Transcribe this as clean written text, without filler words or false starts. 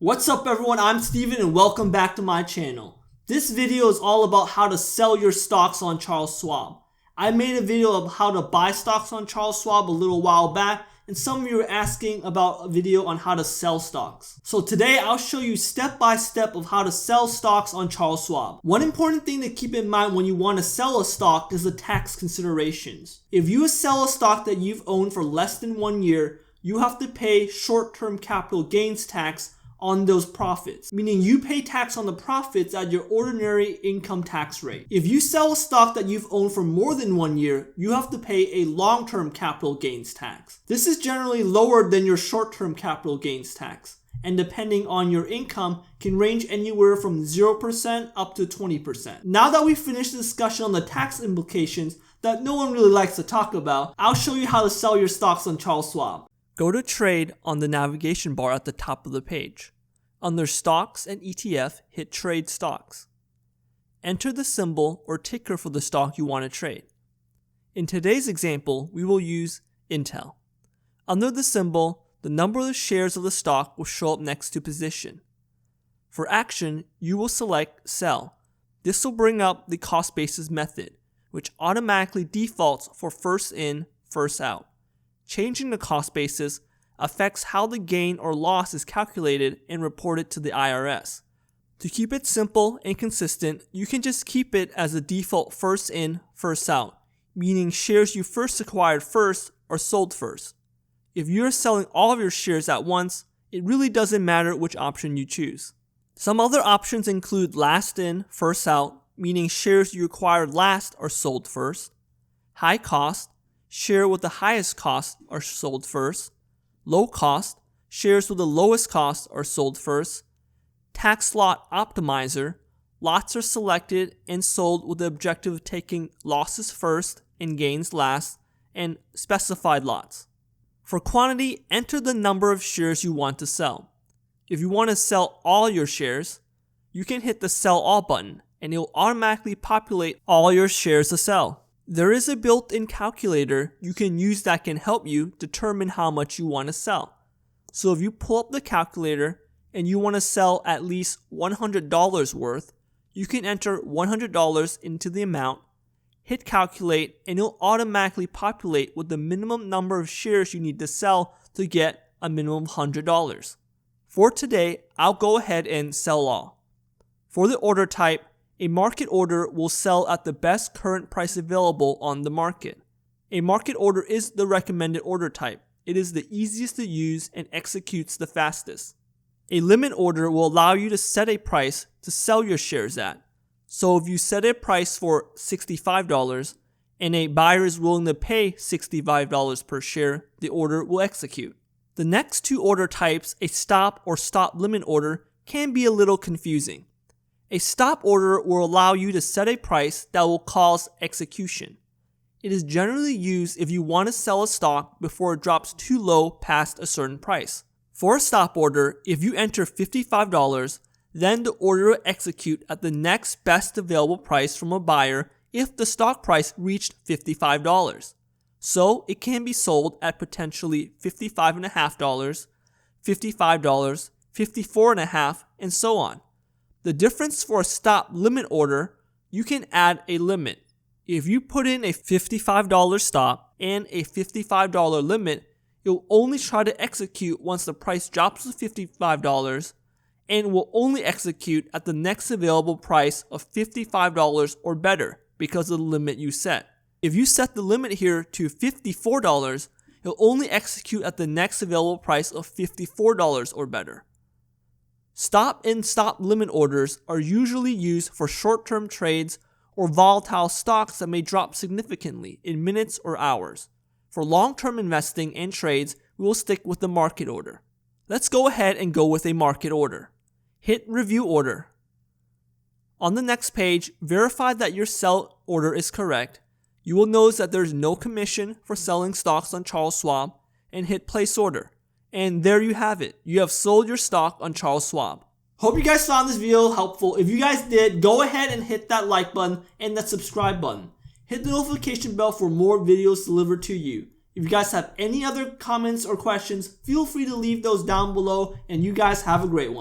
What's up everyone, I'm Steven and welcome back to my channel. This video is all about how to sell your stocks on Charles Schwab. I made a video of how to buy stocks on Charles Schwab a little while back, and some of you were asking about a video on how to sell stocks. So today I'll show you step by step of how to sell stocks on Charles Schwab. One important thing to keep in mind when you want to sell a stock is the tax considerations. If you sell a stock that you've owned for less than 1 year, you have to pay short-term capital gains tax on those profits, meaning you pay tax on the profits at your ordinary income tax rate. If you sell a stock that you've owned for more than 1 year, you have to pay a long-term capital gains tax. This is generally lower than your short-term capital gains tax, and depending on your income, can range anywhere from 0% up to 20%. Now that we've finished the discussion on the tax implications that no one really likes to talk about, I'll show you how to sell your stocks on Charles Schwab. Go to Trade on the navigation bar at the top of the page. Under Stocks and ETF, hit Trade Stocks. Enter the symbol or ticker for the stock you want to trade. In today's example, we will use Intel. Under the symbol, the number of the shares of the stock will show up next to position. For action, you will select Sell. This will bring up the cost basis method, which automatically defaults for first in, first out. Changing the cost basis affects how the gain or loss is calculated and reported to the IRS. To keep it simple and consistent, you can just keep it as a default first in, first out, meaning shares you first acquired first are sold first. If you're selling all of your shares at once, it really doesn't matter which option you choose. Some other options include last in, first out, meaning shares you acquired last are sold first. High cost, share with the highest cost are sold first. Low cost, shares with the lowest cost are sold first. Tax lot optimizer, lots are selected and sold with the objective of taking losses first and gains last, and specified lots. For quantity, enter the number of shares you want to sell. If you want to sell all your shares, you can hit the Sell All button and it will automatically populate all your shares to sell. There is a built-in calculator you can use that can help you determine how much you want to sell. So if you pull up the calculator and you want to sell at least $100 worth, you can enter $100 into the amount, hit calculate, and it'll automatically populate with the minimum number of shares you need to sell to get a minimum of $100. For today, I'll go ahead and sell all. For the order type, a market order will sell at the best current price available on the market. A market order is the recommended order type. It is the easiest to use and executes the fastest. A limit order will allow you to set a price to sell your shares at. So if you set a price for $65 and a buyer is willing to pay $65 per share, the order will execute. The next two order types, a stop or stop limit order, can be a little confusing. A stop order will allow you to set a price that will cause execution. It is generally used if you want to sell a stock before it drops too low past a certain price. For a stop order, if you enter $55, then the order will execute at the next best available price from a buyer if the stock price reached $55. So it can be sold at potentially $55.50, $55, $54.50, and so on. The difference for a stop limit order, you can add a limit. If you put in a $55 stop and a $55 limit, it will only try to execute once the price drops to $55 and will only execute at the next available price of $55 or better because of the limit you set. If you set the limit here to $54, it will only execute at the next available price of $54 or better. Stop and stop limit orders are usually used for short-term trades or volatile stocks that may drop significantly in minutes or hours. For long-term investing and trades, we will stick with the market order. Let's go ahead and go with a market order. Hit Review Order. On the next page, verify that your sell order is correct. You will notice that there is no commission for selling stocks on Charles Schwab, and hit Place Order. And there you have it. You have sold your stock on Charles Schwab. Hope you guys found this video helpful. If you guys did, go ahead and hit that like button and that subscribe button. Hit the notification bell for more videos delivered to you. If you guys have any other comments or questions, feel free to leave those down below, and you guys have a great one.